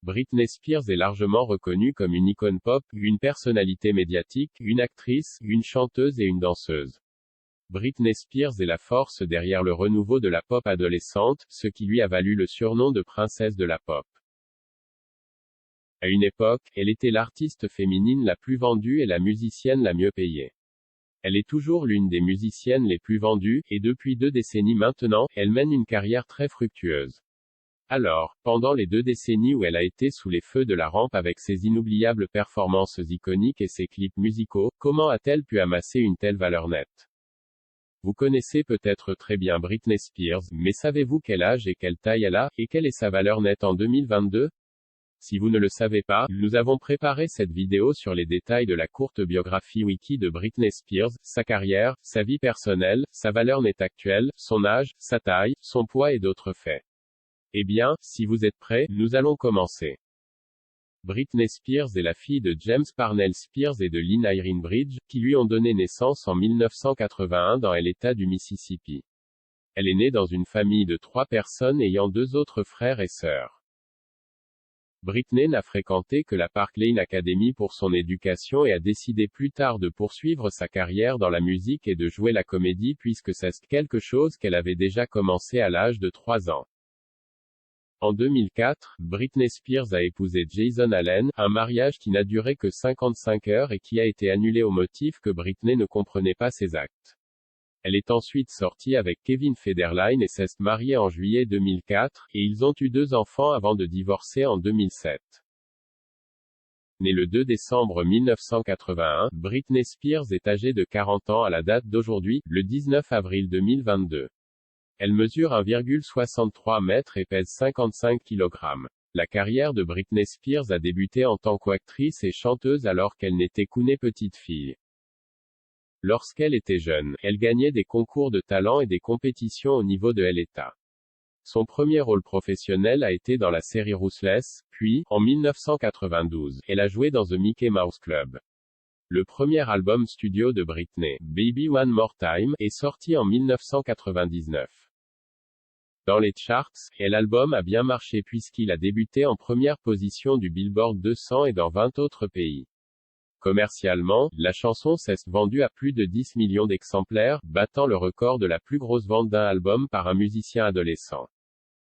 Britney Spears est largement reconnue comme une icône pop, une personnalité médiatique, une actrice, une chanteuse et une danseuse. Britney Spears est la force derrière le renouveau de la pop adolescente, ce qui lui a valu le surnom de princesse de la pop. À une époque, elle était l'artiste féminine la plus vendue et la musicienne la mieux payée. Elle est toujours l'une des musiciennes les plus vendues, et depuis 2 décennies maintenant, elle mène une carrière très fructueuse. Alors, pendant les 2 décennies où elle a été sous les feux de la rampe avec ses inoubliables performances iconiques et ses clips musicaux, comment a-t-elle pu amasser une telle valeur nette? Vous connaissez peut-être très bien Britney Spears, mais savez-vous quel âge et quelle taille elle a, et quelle est sa valeur nette en 2022? Si vous ne le savez pas, nous avons préparé cette vidéo sur les détails de la courte biographie wiki de Britney Spears, sa carrière, sa vie personnelle, sa valeur nette actuelle, son âge, sa taille, son poids et d'autres faits. Eh bien, si vous êtes prêts, nous allons commencer. Britney Spears est la fille de James Parnell Spears et de Lynn Irene Bridge, qui lui ont donné naissance en 1981 dans l'État du Mississippi. Elle est née dans une famille de 3 personnes ayant 2 autres frères et sœurs. Britney n'a fréquenté que la Park Lane Academy pour son éducation et a décidé plus tard de poursuivre sa carrière dans la musique et de jouer la comédie puisque c'est quelque chose qu'elle avait déjà commencé à l'âge de 3 ans. En 2004, Britney Spears a épousé Jason Allen, un mariage qui n'a duré que 55 heures et qui a été annulé au motif que Britney ne comprenait pas ses actes. Elle est ensuite sortie avec Kevin Federline et s'est mariée en juillet 2004, et ils ont eu 2 enfants avant de divorcer en 2007. Née le 2 décembre 1981, Britney Spears est âgée de 40 ans à la date d'aujourd'hui, le 19 avril 2022. Elle mesure 1,63 m et pèse 55 kg. La carrière de Britney Spears a débuté en tant qu'actrice et chanteuse alors qu'elle n'était qu'une petite fille. Lorsqu'elle était jeune, elle gagnait des concours de talent et des compétitions au niveau de l'État. Son premier rôle professionnel a été dans la série Ruthless, puis, en 1992, elle a joué dans The Mickey Mouse Club. Le premier album studio de Britney, Baby One More Time, est sorti en 1999. Dans les charts, l'album a bien marché puisqu'il a débuté en première position du Billboard 200 et dans 20 autres pays. Commercialement, la chanson s'est vendue à plus de 10 millions d'exemplaires, battant le record de la plus grosse vente d'un album par un musicien adolescent.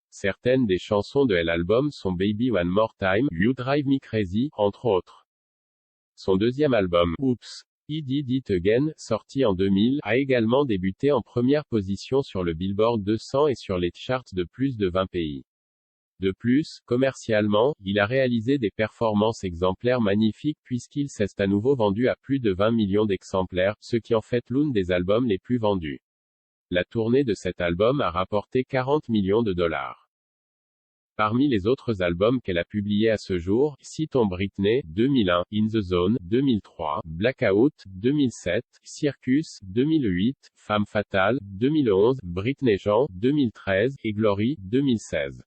Certaines des chansons de l'album sont Baby One More Time, You Drive Me Crazy, entre autres. Son deuxième album, Oops, I Did It Again, sorti en 2000, a également débuté en première position sur le Billboard 200 et sur les charts de plus de 20 pays. De plus, commercialement, il a réalisé des performances exemplaires magnifiques puisqu'il s'est à nouveau vendu à plus de 20 millions d'exemplaires, ce qui en fait l'un des albums les plus vendus. La tournée de cet album a rapporté 40 millions de dollars. Parmi les autres albums qu'elle a publiés à ce jour, citons Britney, 2001, In the Zone, 2003, Blackout, 2007, Circus, 2008, Femme Fatale, 2011, Britney Jean, 2013, et Glory, 2016.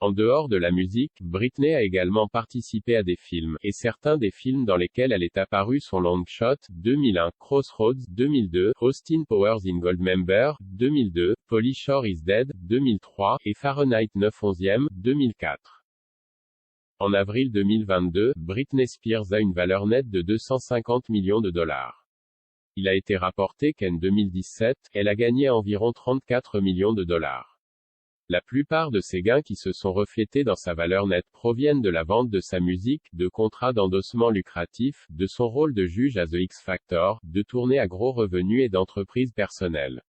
En dehors de la musique, Britney a également participé à des films, et certains des films dans lesquels elle est apparue sont Long Shot, 2001, Crossroads, 2002, Austin Powers in Goldmember, 2002, Pauly Shore is Dead, 2003, et Fahrenheit 9/11, 2004. En avril 2022, Britney Spears a une valeur nette de 250 millions de dollars. Il a été rapporté qu'en 2017, elle a gagné environ 34 millions de dollars. La plupart de ces gains qui se sont reflétés dans sa valeur nette proviennent de la vente de sa musique, de contrats d'endossement lucratifs, de son rôle de juge à The X Factor, de tournées à gros revenus et d'entreprises personnelles.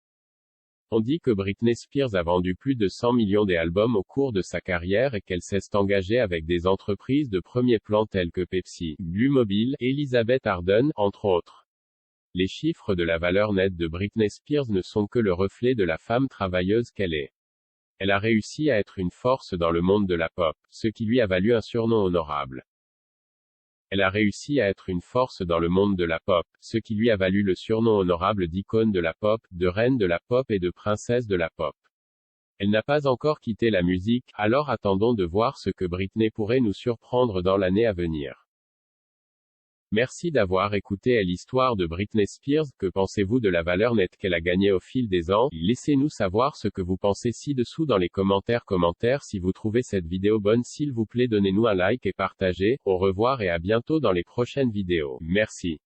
On dit que Britney Spears a vendu plus de 100 millions d'albums au cours de sa carrière et qu'elle s'est engagée avec des entreprises de premier plan telles que Pepsi, Bluemobile, Elizabeth Arden, entre autres. Les chiffres de la valeur nette de Britney Spears ne sont que le reflet de la femme travailleuse qu'elle est. Elle a réussi à être une force dans le monde de la pop, ce qui lui a valu un surnom honorable. Elle a réussi à être une force dans le monde de la pop, ce qui lui a valu le surnom honorable d'icône de la pop, de reine de la pop et de princesse de la pop. Elle n'a pas encore quitté la musique, alors attendons de voir ce que Britney pourrait nous surprendre dans l'année à venir. Merci d'avoir écouté l'histoire de Britney Spears. Que pensez-vous de la valeur nette qu'elle a gagnée au fil des ans? Laissez-nous savoir ce que vous pensez ci-dessous dans les commentaires. Si vous trouvez cette vidéo bonne, s'il vous plaît, donnez-nous un like et partagez. Au revoir et à bientôt dans les prochaines vidéos. Merci.